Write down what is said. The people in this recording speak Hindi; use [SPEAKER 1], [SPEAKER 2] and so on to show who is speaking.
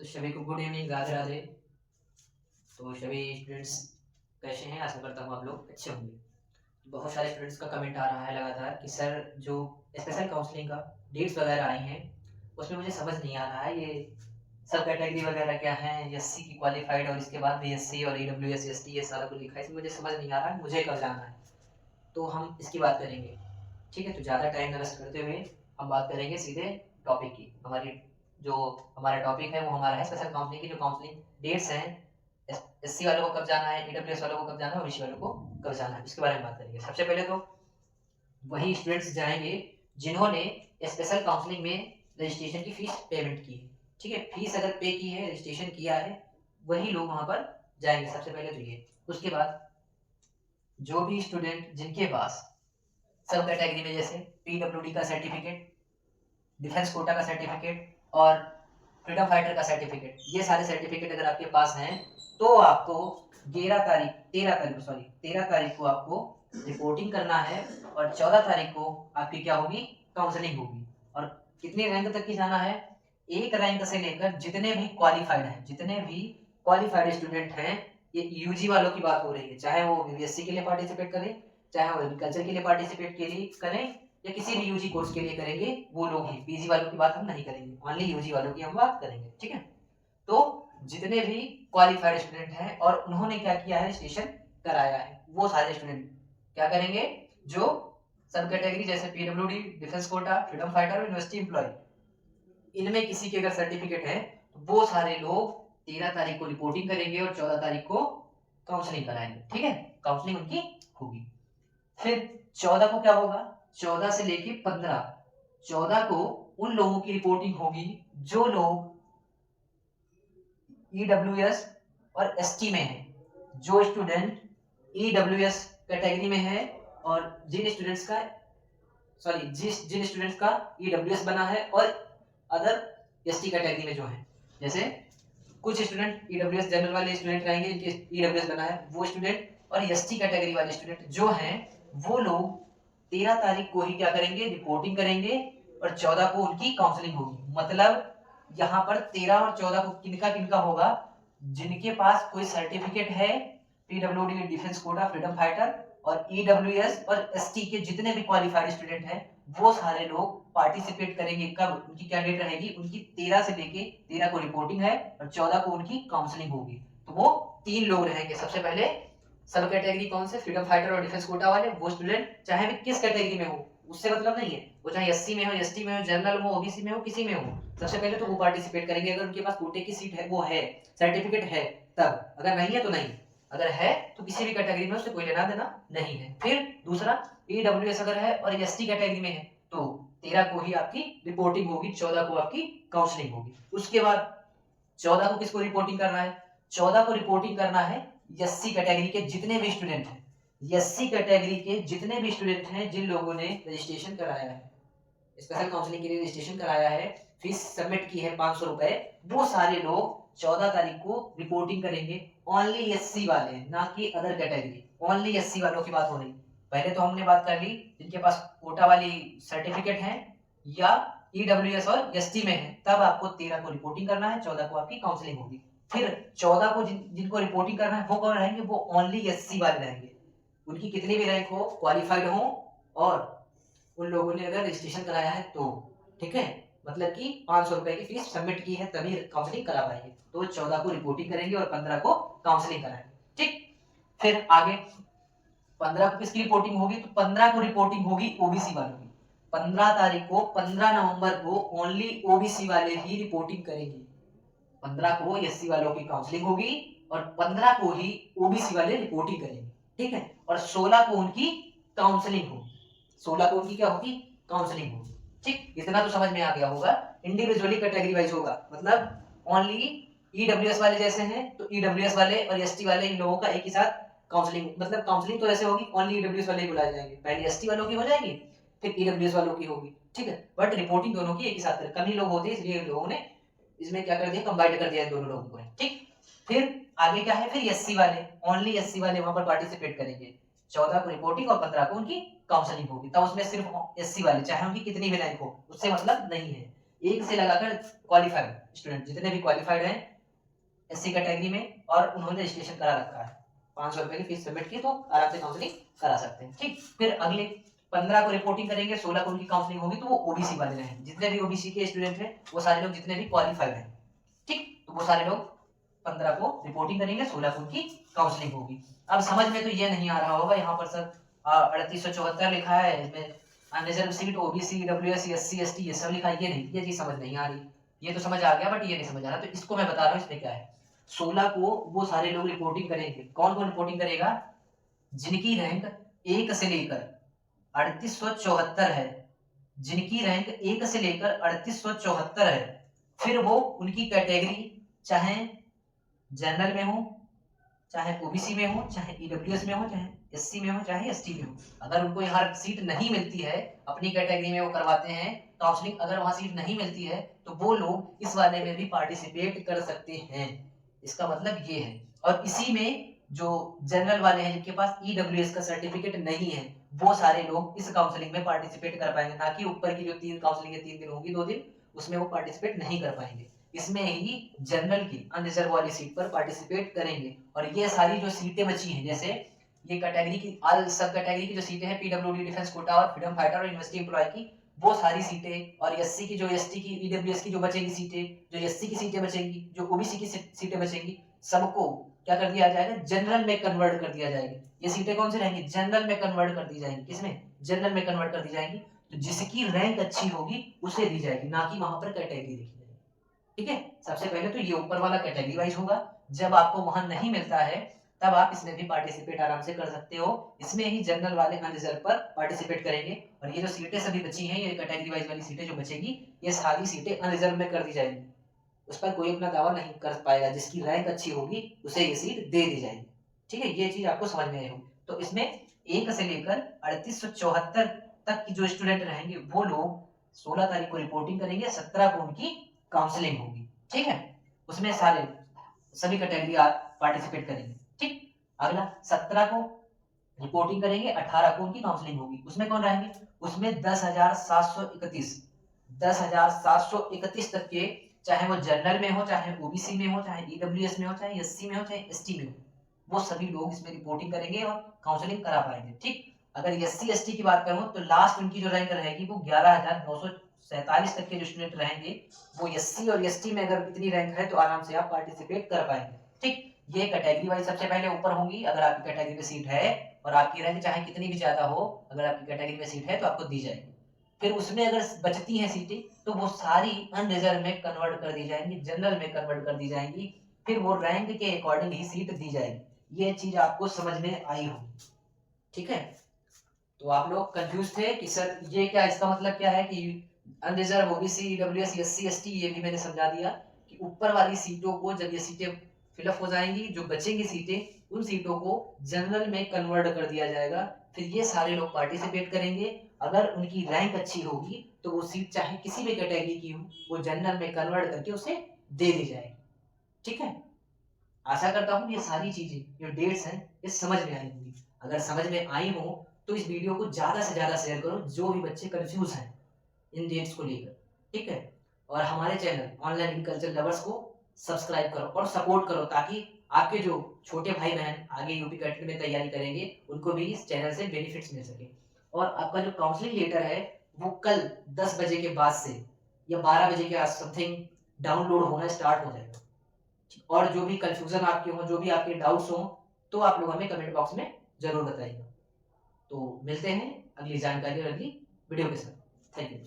[SPEAKER 1] सभी को गुड इवनिंग, राधे राधे। तो सभी स्टूडेंट्स कैसे हैं? आशा करता हूँ आप लोग अच्छे होंगे। बहुत सारे स्टूडेंट्स का कमेंट आ रहा है लगातार कि सर जो स्पेशल काउंसलिंग का डेट्स वगैरह आई हैं उसमें मुझे समझ नहीं आ रहा है, ये सब कैटेगरी वगैरह क्या है, एससी की क्वालिफाइड और इसके बाद बीएससी और ईडब्ल्यूएस एसटी ये सारा कुछ लिखा है, इसमें मुझे समझ नहीं आ रहा है, मुझे कब जाना है। तो हम इसकी बात करेंगे। ठीक है, तो ज़्यादा टाइम न वेस्ट करते हुए हम बात करेंगे सीधे टॉपिक की। जो हमारा टॉपिक है वो हमारा है स्पेशल काउंसलिंग की जो काउंसलिंग डेट्स हैं। एससी वालों को कब जाना है, ईडब्ल्यूएस वालों को कब जाना है, ओबीसी वालों को कब जाना है, इसके बारे में बात करेंगे। सबसे पहले तो वही स्टूडेंट्स जाएंगे जिन्होंने स्पेशल काउंसलिंग में रजिस्ट्रेशन की फीस पेमेंट की है। ठीक है, फीस अगर पे की है, रजिस्ट्रेशन किया है, वही लोग वहां पर जाएंगे। सबसे पहले तो ये। उसके बाद जो भी स्टूडेंट जिनके पास सब कैटेगरी में जैसे पीडब्ल्यूडी का सर्टिफिकेट, डिफेंस कोटा का सर्टिफिकेट और फ्रीडम फाइटर का सर्टिफिकेट, ये सारे सर्टिफिकेट अगर आपके पास हैं तो आपको 13 तारीख को आपको रिपोर्टिंग करना है और 14 तारीख को आपकी क्या होगी, काउंसलिंग होगी। और कितने रैंक तक की जाना है, एक रैंक से लेकर जितने भी क्वालिफाइड स्टूडेंट हैं, ये यूजी वालों की बात हो रही है, चाहे वो बीएससी के लिए पार्टिसिपेट करें, चाहे वो एग्रीकल्चर के लिए पार्टिसिपेट के लिए करें या किसी भी यूजी कोर्स के लिए करेंगे, वो लोग ही। पीजी वालों की बात हम नहीं करेंगे, ओनली यूजी वालों की हम बात करेंगे। ठीक है, तो जितने भी क्वालिफाइड स्टूडेंट हैं और उन्होंने क्या किया है, रजिस्ट्रेशन कराया है, वो सारे स्टूडेंट क्या करेंगे, जो सब कैटेगरी जैसे PWD, defence quota, freedom fighter और यूनिवर्सिटी एम्प्लॉय, इनमें किसी के अगर सर्टिफिकेट है तो वो सारे लोग 13 तारीख को रिपोर्टिंग करेंगे और 14 तारीख को काउंसलिंग कराएंगे। ठीक है, काउंसलिंग उनकी होगी। फिर 14 को क्या होगा, 14 से लेके 14 को उन लोगों की रिपोर्टिंग होगी जो लोग ईडब्ल्यूएस और एसटी में है, जो स्टूडेंट ईडब्ल्यूएस कैटेगरी में है और जिन स्टूडेंट्स का ईडब्ल्यूएस बना है और अदर एसटी कैटेगरी में जो है, जैसे कुछ स्टूडेंट ईडब्ल्यूएस जनरल वाले स्टूडेंट रहेंगे जिनके ईडब्ल्यूएस बना है, वो स्टूडेंट और एसटी कैटेगरी वाले स्टूडेंट जो हैं वो लोग 13 तारीख को ही क्या करेंगे, रिपोर्टिंग करेंगे और 14 को उनकी काउंसलिंग होगी। मतलब यहाँ पर 13 और 14 को किनका किनका होगा, जिनके पास कोई सर्टिफिकेट है PWD, defence quota, freedom fighter और ईडब्ल्यूएस और एसटी के जितने भी क्वालिफाइड स्टूडेंट हैं, वो सारे लोग पार्टिसिपेट करेंगे। कब, उनकी क्या डेट रहेगी, उनकी 13 से लेके 13 को रिपोर्टिंग है और 14 को उनकी काउंसलिंग होगी। तो वो 3 लोग रहेंगे। सबसे पहले सब कैटेगरी कौन से, फ्रीडम फाइटर और डिफेंस कोटा वाले, वो स्टूडेंट चाहे भी किस कैटेगरी में हो, उससे मतलब नहीं है, वो चाहे एससी में हो, एसटी में हो, जनरल में हो, ओबीसी में हो, किसी में हो, सबसे पहले तो वो पार्टिसिपेट करेंगे। अगर उनके पास कोटे की सीट है, वो है, सर्टिफिकेट है तब, अगर नहीं है तो नहीं, अगर है तो किसी भी कैटेगरी में उससे कोई लेना देना नहीं है। फिर दूसरा, ईडब्ल्यूएस अगर है और एसटी कैटेगरी में है तो 13 को ही आपकी रिपोर्टिंग होगी, 14 को आपकी काउंसलिंग होगी। उसके बाद 14 को किसको रिपोर्टिंग करना है, 14 को रिपोर्टिंग करना है एससी कैटेगरी के जितने भी स्टूडेंट हैं, एससी कैटेगरी के जितने भी स्टूडेंट हैं जिन लोगों ने रजिस्ट्रेशन कराया है, स्पेशल काउंसलिंग के लिए रजिस्ट्रेशन कराया है, फीस सबमिट की है 500 रुपए, वो सारे लोग 14 तारीख को रिपोर्टिंग करेंगे। ओनली एससी वाले, ना कि अदर कैटेगरी, ओनली एससी वालों की बात हो रही। पहले तो हमने बात कर ली जिनके पास कोटा वाली सर्टिफिकेट है या ईडब्ल्यूएस और एसटी में है, तब आपको 13 को रिपोर्टिंग करना है, 14 को आपकी काउंसलिंग होगी। फिर 14 को जिनको रिपोर्टिंग करना है वो कौन रहेंगे, वो ओनली एससी वाले रहेंगे, उनकी कितनी भी रैंक हो, क्वालिफाइड हो और उन लोगों ने अगर रजिस्ट्रेशन कराया है तो। ठीक है, मतलब कि 500 रुपए की फीस सबमिट की है तभी काउंसलिंग करा पाएंगे। तो 14 को रिपोर्टिंग करेंगे और 15 को काउंसलिंग कराएंगे। ठीक, फिर आगे 15 को किसकी रिपोर्टिंग होगी, तो 15 को रिपोर्टिंग होगी ओबीसी वालों की। 15 तारीख को, 15 नवंबर को ओनली ओबीसी वाले ही रिपोर्टिंग करेंगे। 15 को एससी वालों की काउंसलिंग होगी और 15 को ही ओबीसी वाले रिपोर्टिंग करेंगे। ठीक है, और 16 को उनकी काउंसलिंग होगी, 16 को उनकी क्या होगी, काउंसलिंग होगी। ठीक, इतना तो समझ में आ गया होगा। इंडिविजुअली कैटेगरी वाइज होगा, मतलब ओनली ईडब्ल्यूएस वाले जैसे हैं तो ईडब्ल्यूएस वाले और एसटी वाले, इन लोगों का एक ही साथ काउंसलिंग, मतलब काउंसलिंग तो ऐसे होगी, ओनली ईडब्ल्यूएस वाले ही बुलाए जाएंगे, पहले एसटी वालों की हो जाएगी फिर ईडब्ल्यूएस वालों की होगी। ठीक है, बट रिपोर्टिंग दोनों की एक ही साथ, कम ही लोग होते हैं इसलिए लोगों ने इसमें क्या कर दिया, कंबाइंड कर दिया है दोनों लोगों को। ठीक, फिर आगे क्या है, फिर एससी वाले, ओनली एससी वाले वहां पर पार्टिसिपेट करेंगे। 14 को रिपोर्टिंग और 15 को उनकी काउंसलिंग होगी। तब उसमें सिर्फ एससी वाले, चाहे उनकी कितनी भी रैंक हो, उससे मतलब नहीं है। 1 से लगाकर क्वालिफाइड स्टूडेंट जितने भी क्वालिफाइड हैं एससी कैटेगरी में और उन्होंने रजिस्ट्रेशन करा रखा है, 500 रुपए की फीस सबमिट की तो आराम से काउंसलिंग करा सकते हैं। ठीक, फिर अगले 15 को रिपोर्टिंग करेंगे, 16 को उनकी काउंसलिंग होगी, तो वो ओबीसी वाले रहेंगे। जितने भी ओबीसी के स्टूडेंट हैं वो सारे लोग जितने भी क्वालिफाइड हैं, ठीक, तो वो सारे लोग 15 को रिपोर्टिंग करेंगे, 16 को उनकी काउंसलिंग होगी। अब समझ में तो ये नहीं आ रहा होगा, यहाँ पर सर 3874 लिखा है, इसमें unreserve seat OBC EWS SC ST ये सब लिखा है, ये नहीं, ये चीज समझ नहीं आ रही। ये तो समझ आ गया बट ये नहीं समझ आ रहा, तो इसको मैं बता रहा हूँ इसमें क्या है। 16 को वो सारे लोग रिपोर्टिंग करेंगे। कौन कौन रिपोर्टिंग करेगा? जिनकी रैंक 1 से लेकर 3874 है, जिनकी रैंक 1 से लेकर 3874 है, फिर वो उनकी कैटेगरी चाहे जनरल में हो, चाहे ओबीसी में हो, चाहे ईडब्ल्यूएस में हो, चाहे एससी में हो, चाहे एसटी में हो, अगर उनको यहाँ सीट नहीं मिलती है, अपनी कैटेगरी में वो करवाते हैं काउंसलिंग, अगर वहां सीट नहीं मिलती है तो वो लोग इस वाले में भी पार्टिसिपेट कर सकते हैं। इसका मतलब ये है। और इसी में जो जनरल वाले हैं जिनके पास ईडब्ल्यूएस का सर्टिफिकेट नहीं है, वो सारे लोग इस काउंसलिंग में पार्टिसिपेट कर पाएंगे, ना कि ऊपर की जो 3 काउंसलिंग है 3 दिन होगी, 2 दिन, उसमें वो पार्टिसिपेट नहीं कर पाएंगे। इसमें ही जनरल की अनरिजर्व वाली सीट पर पार्टिसिपेट करेंगे। और ये सारी जो सीटें बची हैं, जैसे ये कैटेगरी की ऑल सब कैटेगरी की जो सीटें हैं, पीडब्ल्यूडी, डिफेंस कोटा और फ्रीडम फाइटर और यूनिवर्सिटी एम्प्लॉय की, वो सारी सीटें, और एससी की जो एसटी की ईडब्ल्यूएस की जो बचेंगी सीटें, जो एससी की सीटें बचेंगी, जो ओबीसी की सीटें बचेंगी, सबको क्या कर दिया जाएगा? जनरल में कन्वर्ट कर दिया जाएगा। ये सीटें कौन सी रहेंगी? जनरल में कन्वर्ट कर दी जाएंगी। किसमें? जनरल में कन्वर्ट कर दी जाएंगी। तो जिसकी रैंक अच्छी होगी उसे दी जाएगी, ना कि वहां पर कैटेगरी देखी जाएगी। ठीक है, सबसे पहले तो ये ऊपर वाला कैटेगरी वाइज होगा। जब आपको वहां नहीं मिलता है तब आप इसमें भी पार्टिसिपेट आराम से कर सकते हो। इसमें ही जनरल वाले अनरिजर्व पर पार्टिसिपेट करेंगे। और ये जो सीटें सभी बची हैं, ये कैटेगरी वाइज वाली सीटें जो बचेगी, ये सारी सीटें अनरिजर्व में कर दी जाएंगी। उस पर कोई अपना दावा नहीं कर पाएगा, जिसकी रैंक अच्छी होगी उसे ये सीट दे दी जाएगी। ठीक है, ये चीज आपको समझ में आई होगी। तो इसमें 1 से लेकर 3874 तक की जो स्टूडेंट रहेंगे वो लोग 16 तारीख को रिपोर्टिंग करेंगे, 17 को उनकी काउंसलिंग होगी। ठीक है, उसमें सारे सभी कैटेगरी पार्टिसिपेट करेंगे। ठीक, अगला 17 को रिपोर्टिंग करेंगे, 18 को उनकी काउंसलिंग होगी। उसमें कौन रहेंगे? उसमें 10,731 तक के, चाहे वो जनरल में हो, चाहे ओबीसी में हो, चाहे ईडब्ल्यूएस में हो, चाहे एससी में हो, चाहे एसटी में हो, वो सभी लोग इसमें रिपोर्टिंग करेंगे और काउंसलिंग करा पाएंगे। ठीक, अगर एससी एसटी की बात करूं तो लास्ट उनकी जो रैंक रहेगी वो 11,947 तक के जो स्टूडेंट रहेंगे, वो एससी और एसटी में अगर इतनी रैंक है तो आराम से आप पार्टिसिपेट कर पाएंगे। ठीक, ये कैटेगरी वाइज सबसे पहले ऊपर होंगी। अगर आपकी कैटेगरी में सीट है और आपकी रैंक चाहे कितनी भी ज्यादा हो, अगर आपकी कैटेगरी में सीट है तो आपको दी जाएगी। फिर उसमें अगर बचती हैं सीटें तो वो सारी अनरिजर्व में कन्वर्ट कर दी जाएंगी, जनरल में कन्वर्ट कर दी जाएंगी। फिर वो रैंक के अकॉर्डिंग ही सीट दी जाएगी। ये चीज आपको समझ में आई होगी। ठीक है, तो आप लोग कंफ्यूज थे कि सर ये क्या, इसका मतलब क्या है कि unreserve OBC EWS SC ST, ये भी मैंने समझा दिया कि ऊपर वाली सीटों को जब ये सीटें फिलअप हो जाएंगी, जो बचेंगी सीटें, उन सीटों को जनरल में कन्वर्ट कर दिया जाएगा। फिर ये सारे लोग पार्टिसिपेट करेंगे। अगर उनकी रैंक अच्छी होगी तो वो सीट चाहे किसी भी कैटेगरी की हो, वो जनरल में कन्वर्ट करके उसे दे दी जाएगी। ठीक है, आशा करता हूँ ये सारी चीजें, जो डेट्स हैं, ये समझ में आई होंगी। अगर समझ में आई हो तो इस वीडियो को ज्यादा से ज्यादा शेयर करो, जो भी बच्चे कंफ्यूज हैं इन डेट्स को लेकर। ठीक है, और हमारे चैनल ऑनलाइन एग्रीकल्चर लवर्स को सब्सक्राइब करो और सपोर्ट करो, ताकि आपके जो छोटे भाई बहन आगे यूपी कैट में तैयारी करेंगे उनको भी इस चैनल से बेनिफिट्स मिल सके। और आपका जो काउंसलिंग लेटर है वो कल 10 बजे के बाद से या 12 बजे के आस समथिंग डाउनलोड होना स्टार्ट हो जाएगा। और जो भी कंफ्यूजन आपके हो, जो भी आपके डाउट्स हो, तो आप लोग हमें कमेंट बॉक्स में जरूर बताइएगा। तो मिलते हैं अगली जानकारी और अगली वीडियो के साथ। Thank you.